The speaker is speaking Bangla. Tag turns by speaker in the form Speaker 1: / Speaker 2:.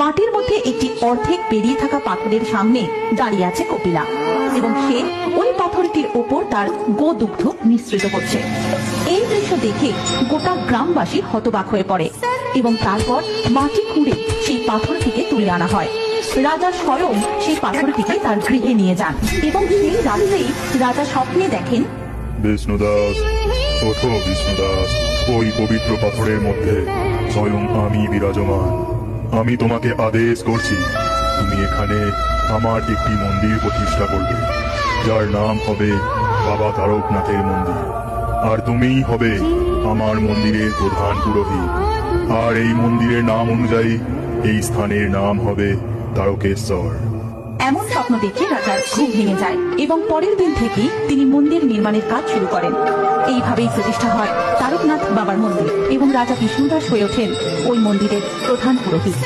Speaker 1: মাটির মধ্যে একটি অর্ধেক বেরিয়ে থাকা পাথরের সামনে দাঁড়িয়ে আছে কপিলা এবং সে ওই পাথরটির ওপর তার গোদুগ্ধ মিশ্রিত করছে। এই দৃশ্য দেখে গোটা গ্রামবাসী হতবাক হয়ে পড়ে এবং তারপর মাটি খুঁড়ে সেই পাথরটিকে তুলে আনা হয়। রাজা স্বয়ং সেই পাথরটিকে তার গৃহে নিয়ে যান এবং সেই রাত্রেই রাজা স্বপ্নে দেখেন,
Speaker 2: বিষ্ণুদাস, ওঠো বিষ্ণুদাস, ওই পবিত্র পাথরের মধ্যে স্বয়ং আমি বিরাজমান। আমি তোমাকে আদেশ করছি, তুমি এখানে আমার একটি মন্দির প্রতিষ্ঠা করবে, যার নাম হবে বাবা তারকনাথের মন্দির। আর তুমিই হবে আমার মন্দিরের প্রধান পুরোহিত। আর এই মন্দিরের নাম অনুযায়ী এই স্থানের নাম হবে তারকেশ্বর।
Speaker 1: এমন স্বপ্ন দেখে রাজার ঘুম ভেঙে যায় এবং পরের দিন থেকেই তিনি মন্দির নির্মাণের কাজ শুরু করেন। এইভাবেই প্রতিষ্ঠা হয় তারকনাথ বাবার মন্দির এবং রাজা বিষ্ণুদাস হয়ে ওঠেন ওই মন্দিরের প্রধান পুরোহিত।